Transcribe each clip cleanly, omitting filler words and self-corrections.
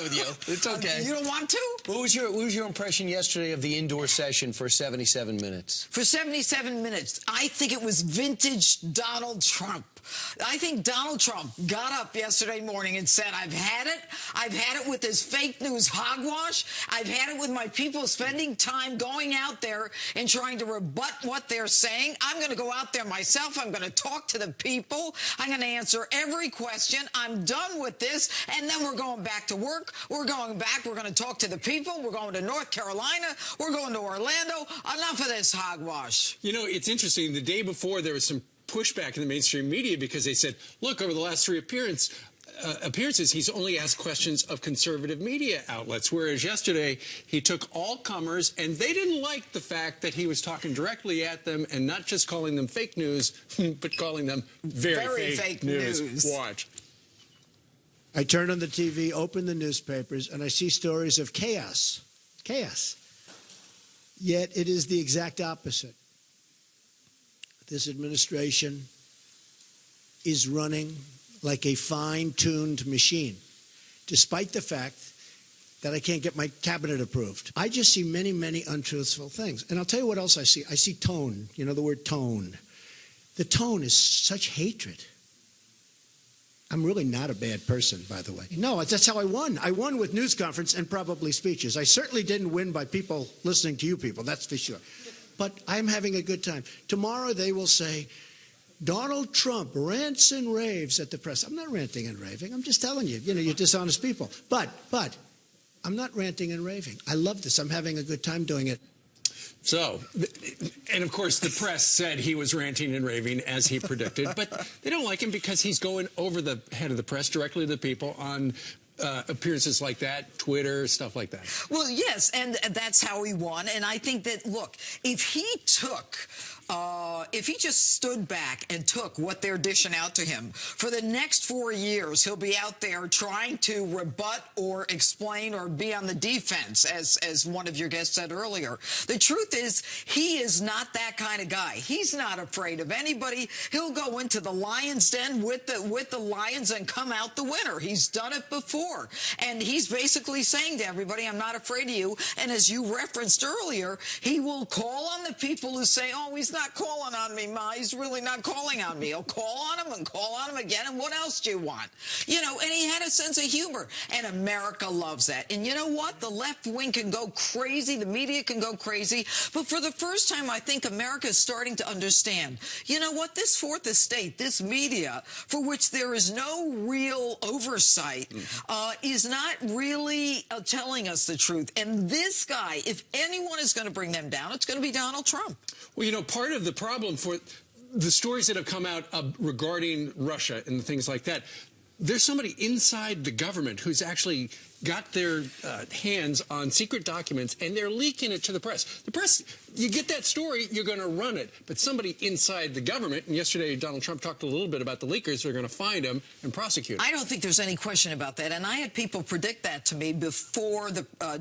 with you. It's okay. You don't want to? What was your impression yesterday of the indoor session for 77 minutes? For 77 minutes, I think it was vintage Donald Trump. I think Donald Trump got up yesterday morning and said, I've had it. I've had it with this fake news hogwash. I've had it with my people spending time going out there and trying to rebut what they're saying. I'm going to go out there myself. I'm going to talk to the people. I'm going to answer every question. I'm done with this. And then we're going back to work. We're going back. We're going to talk to the people. We're going to North Carolina. We're going to Orlando. Enough of this hogwash. You know, it's interesting. The day before, there was some pushback in the mainstream media because they said, look, over the last 3 appearances, he's only asked questions of conservative media outlets, whereas yesterday he took all comers, and they didn't like the fact that he was talking directly at them and not just calling them fake news, but calling them very fake news. Watch. I turn on the TV, open the newspapers, and I see stories of chaos. Chaos. Yet it is the exact opposite. This administration is running like a fine-tuned machine, despite the fact that I can't get my cabinet approved. I just see many, many untruthful things. And I'll tell you what else I see. I see tone. You know the word tone. The tone is such hatred. I'm really not a bad person, by the way. No, that's how I won. I won with news conference and probably speeches. I certainly didn't win by people listening to you people, that's for sure. But I'm having a good time. Tomorrow they will say, Donald Trump rants and raves at the press. I'm not ranting and raving. I'm just telling you, you're dishonest people. But I'm not ranting and raving. I love this. I'm having a good time doing it. So, and of course, the press said he was ranting and raving, as he predicted. But they don't like him because he's going over the head of the press directly to the people on appearances like that, Twitter, stuff like that. Well, yes, and that's how he won. And I think that, look, if he just stood back and took what they're dishing out to him, for the next 4 years, he'll be out there trying to rebut or explain or be on the defense, as one of your guests said earlier. The truth is, he is not that kind of guy. He's not afraid of anybody. He'll go into the lion's den with the lions and come out the winner. He's done it before. And he's basically saying to everybody, I'm not afraid of you. And as you referenced earlier, he will call on the people who say, oh, he's not calling on me, Ma. He's really not calling on me. He'll call on him and call on him again. And what else do you want? You know, and he had a sense of humor. And America loves that. And you know what? The left wing can go crazy. The media can go crazy. But for the first time, I think America is starting to understand, you know what? This fourth estate, this media, for which there is no real oversight, is not really telling us the truth. And this guy, if anyone is going to bring them down, it's going to be Donald Trump. Well, you know, part of the problem for the stories that have come out regarding Russia and things like that, there's somebody inside the government who's actually got their hands on secret documents, and they're leaking it to the press. The press, you get that story, you're going to run it. But somebody inside the government, and yesterday Donald Trump talked a little bit about the leakers, they're going to find him and prosecute him. I don't think there's any question about that. And I had people predict that to me before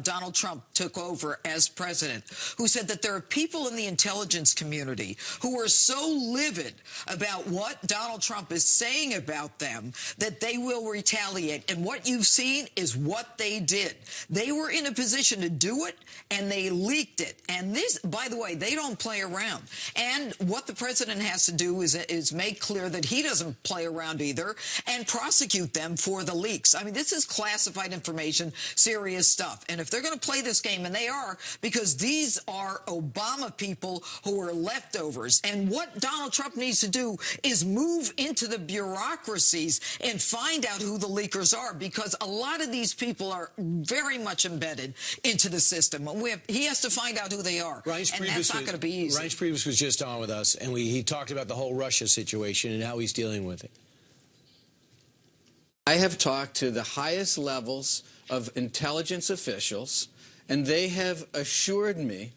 Donald Trump took over as president, who said that there are people in the intelligence community who are so livid about what Donald Trump is saying about them that they will retaliate. And what you've seen is what they did. They were in a position to do it, and they leaked it. And this, by the way, they don't play around. And what the president has to do is make clear that he doesn't play around either and prosecute them for the leaks. I mean, this is classified information, serious stuff. And if they're going to play this game, and they are, because these are Obama people who are leftovers. And what Donald Trump needs to do is move into the bureaucracies and find out who the leakers are, because a lot of these people are very much embedded into the system. He has to find out who they are, and that's not going to be easy. Reince Priebus was just on with us, and he talked about the whole Russia situation and how he's dealing with it. I have talked to the highest levels of intelligence officials, and they have assured me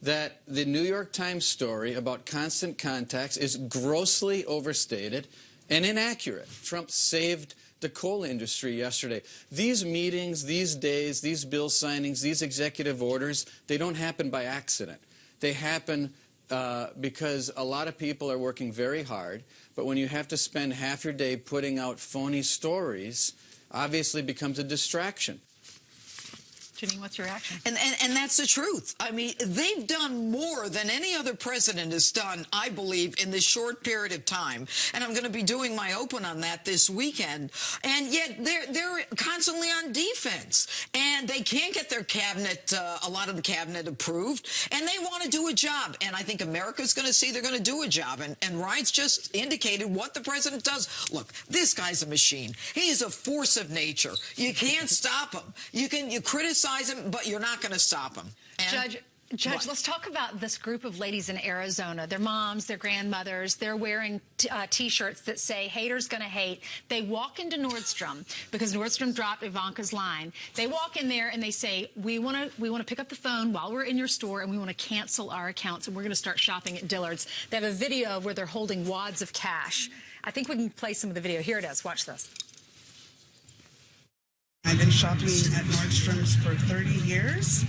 that the New York Times story about constant contacts is grossly overstated and inaccurate. Trump saved the coal industry yesterday. These meetings, these days, these bill signings, these executive orders, they don't happen by accident. They happen because a lot of people are working very hard, but when you have to spend half your day putting out phony stories, obviously becomes a distraction. Jeanine, what's your reaction? And that's the truth. I mean, they've done more than any other president has done, I believe, in this short period of time. And I'm going to be doing my open on that this weekend. And yet they're constantly on defense. And they can't get their cabinet, a lot of the cabinet approved. And they want to do a job. And I think America's going to see they're going to do a job. And Ryan's just indicated what the president does. Look, this guy's a machine. He is a force of nature. You can't stop him. You criticize him, but you're not going to stop him. And Judge, let's talk about this group of ladies in Arizona. Their moms, their grandmothers, they're wearing T-shirts that say, haters gonna hate. They walk into Nordstrom because Nordstrom dropped Ivanka's line. They walk in there and they say, we wanna pick up the phone while we're in your store and we wanna cancel our accounts and we're gonna start shopping at Dillard's. They have a video of where they're holding wads of cash. I think we can play some of the video. Here it is, watch this. I've been shopping at Nordstrom's for 30 years,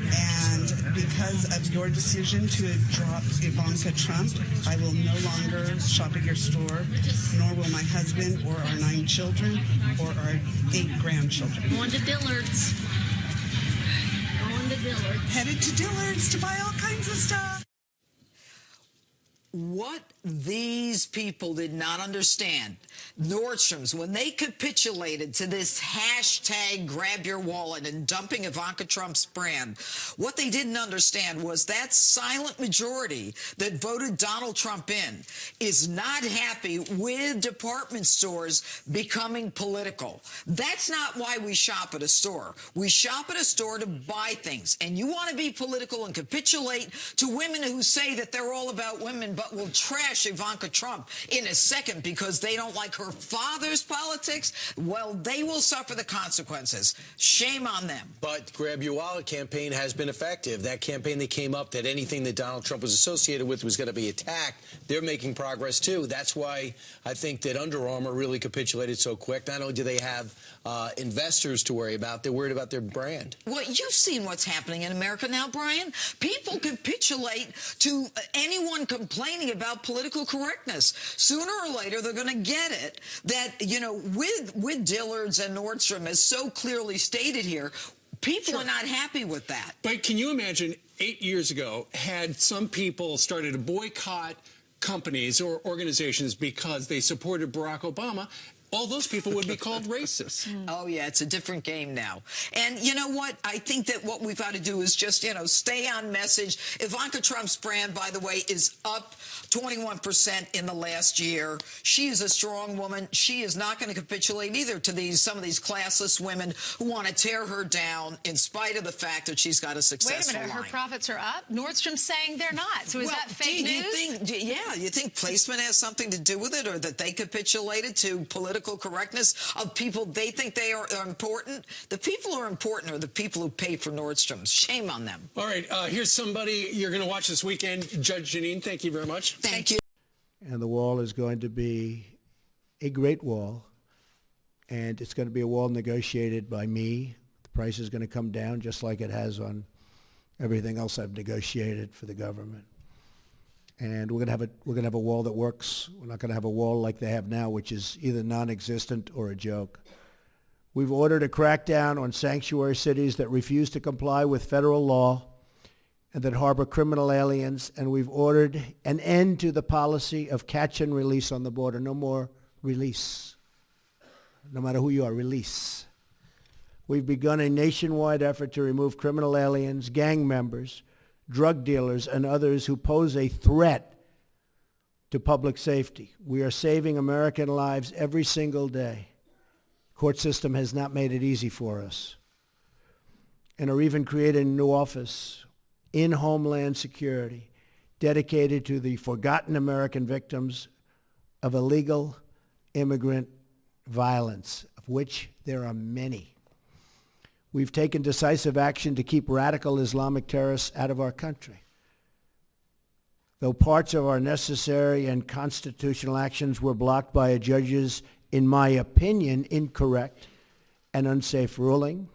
and because of your decision to drop Ivanka Trump, I will no longer shop at your store, nor will my husband or our 9 children or our 8 grandchildren. Going to Dillard's. Going to Dillard's. Headed to Dillard's to buy all kinds of stuff. What these people did not understand, Nordstrom's, when they capitulated to this hashtag grab your wallet and dumping Ivanka Trump's brand, what they didn't understand was that silent majority that voted Donald Trump in is not happy with department stores becoming political. That's not why we shop at a store. We shop at a store to buy things. And you want to be political and capitulate to women who say that they're all about women, but will trash Ivanka Trump in a second because they don't like her father's politics, well, they will suffer the consequences. Shame on them. But Grab Your Wallet campaign has been effective. That campaign that came up that anything that Donald Trump was associated with was going to be attacked, they're making progress too. That's why I think that Under Armour really capitulated so quick. Not only do they have investors to worry about, they're worried about their brand. Well, you've seen what's happening in America now, Brian. People capitulate to anyone complaining about political correctness. Sooner or later, they're going to get it that, you know, with Dillard's and Nordstrom, as so clearly stated here, people are not happy with that. But can you imagine 8 years ago, had some people started to boycott companies or organizations because they supported Barack Obama, all those people would be called racist. Oh, yeah, it's a different game now. And you know what? I think that what we've got to do is just, you know, stay on message. Ivanka Trump's brand, by the way, is up 21% in the last year. She is a strong woman. She is not going to capitulate either to some of these classless women who want to tear her down in spite of the fact that she's got a successful Wait a minute, line. her profits are up? Nordstrom's saying they're not. So is that fake news? You think placement has something to do with it, or that they capitulated to political correctness of people they think they are important? The people who are important are the people who pay for Nordstrom's. Shame on them. All right, here's somebody you're going to watch this weekend. Judge Jeanine, thank you very much. Thank you. And the wall is going to be a great wall, and it's going to be a wall negotiated by me. The price is going to come down just like it has on everything else I've negotiated for the government. And we're going to have a wall that works. We're not going to have a wall like they have now, which is either non-existent or a joke. We've ordered a crackdown on sanctuary cities that refuse to comply with federal law and that harbor criminal aliens, and we've ordered an end to the policy of catch and release on the border. No more release. No matter who you are, release. We've begun a nationwide effort to remove criminal aliens, gang members, drug dealers, and others who pose a threat to public safety. We are saving American lives every single day. Court system has not made it easy for us. And are even creating a new office in Homeland Security dedicated to the forgotten American victims of illegal immigrant violence, of which there are many. We've taken decisive action to keep radical Islamic terrorists out of our country. Though parts of our necessary and constitutional actions were blocked by a judge's, in my opinion, incorrect and unsafe ruling,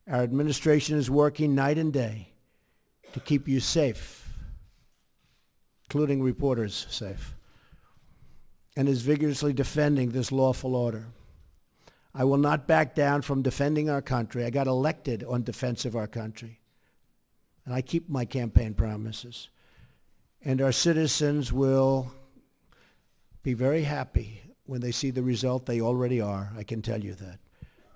our administration is working night and day to keep you safe, including reporters safe, and is vigorously defending this lawful order. I will not back down from defending our country. I got elected on defense of our country. And I keep my campaign promises. And our citizens will be very happy when they see the result. They already are, I can tell you that.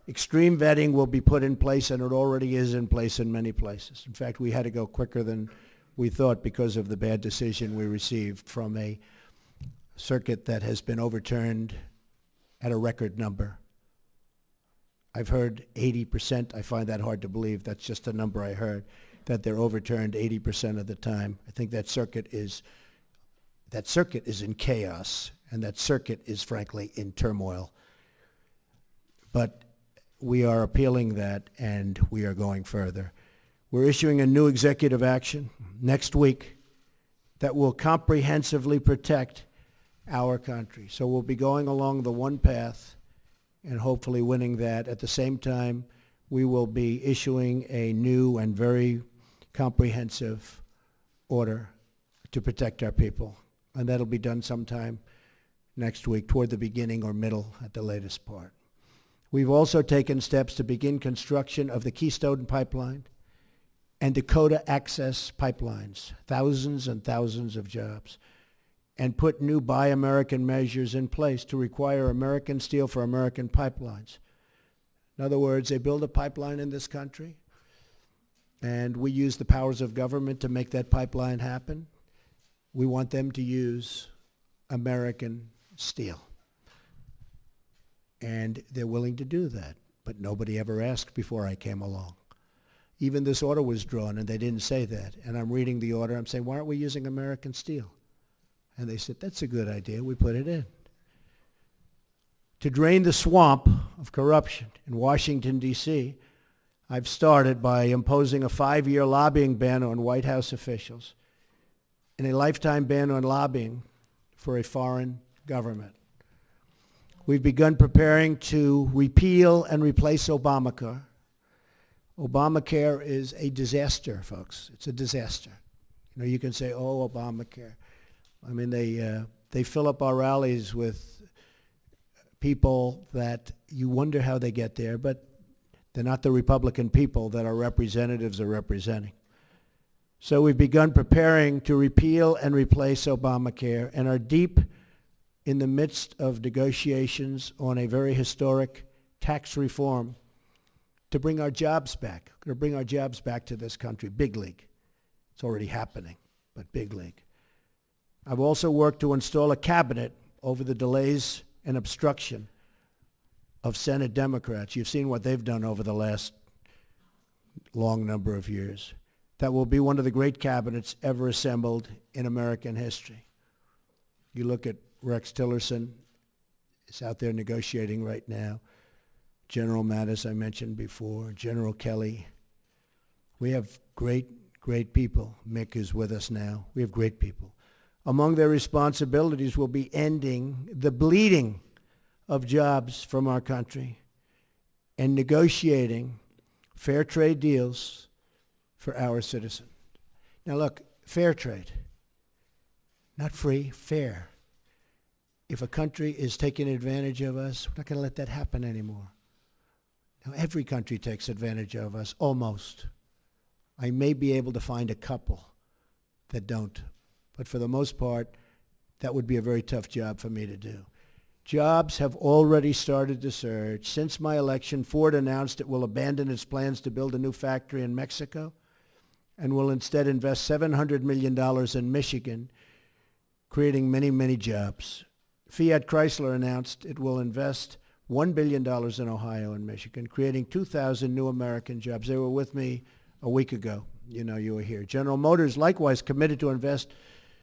Extreme vetting will be put in place, and it already is in place in many places. In fact, we had to go quicker than we thought because of the bad decision we received from a circuit that has been overturned at a record number. I've heard 80%. I find that hard to believe. That's just a number I heard, that they're overturned 80% of the time. I think that circuit is in chaos, and that circuit is frankly in turmoil. But we are appealing that, and we are going further. We're issuing a new executive action next week that will comprehensively protect our country. So we'll be going along the one path and hopefully winning that. At the same time, we will be issuing a new and very comprehensive order to protect our people. And that'll be done sometime next week, toward the beginning or middle at the latest part. We've also taken steps to begin construction of the Keystone Pipeline and Dakota Access Pipelines, thousands and thousands of jobs, and put new Buy American measures in place to require American steel for American pipelines. In other words, they build a pipeline in this country, and we use the powers of government to make that pipeline happen. We want them to use American steel. And they're willing to do that, but nobody ever asked before I came along. Even this order was drawn, and they didn't say that. And I'm reading the order. I'm saying, why aren't we using American steel? And they said, that's a good idea. We put it in. To drain the swamp of corruption in Washington, D.C., I've started by imposing a 5-year lobbying ban on White House officials and a lifetime ban on lobbying for a foreign government. We've begun preparing to repeal and replace Obamacare. Obamacare is a disaster, folks. It's a disaster. You know, you can say, oh, Obamacare. I mean, they fill up our rallies with people that you wonder how they get there, but they're not the Republican people that our representatives are representing. So we've begun preparing to repeal and replace Obamacare and are deep in the midst of negotiations on a very historic tax reform to bring our jobs back. We're going to bring our jobs back to this country, big league. It's already happening, but big league. I've also worked to install a cabinet over the delays and obstruction of Senate Democrats. You've seen what they've done over the last long number of years. That will be one of the great cabinets ever assembled in American history. You look at Rex Tillerson is out there negotiating right now. General Mattis, I mentioned before. General Kelly. We have great, great people. Mick is with us now. We have great people. Among their responsibilities will be ending the bleeding of jobs from our country and negotiating fair trade deals for our citizens. Now look, fair trade, not free, fair. If a country is taking advantage of us, we're not going to let that happen anymore. Now, every country takes advantage of us, almost. I may be able to find a couple that don't. But for the most part, that would be a very tough job for me to do. Jobs have already started to surge. Since my election, Ford announced it will abandon its plans to build a new factory in Mexico and will instead invest $700 million in Michigan, creating many, many jobs. Fiat Chrysler announced it will invest $1 billion in Ohio and Michigan, creating 2,000 new American jobs. They were with me a week ago. You know, you were here. General Motors likewise committed to invest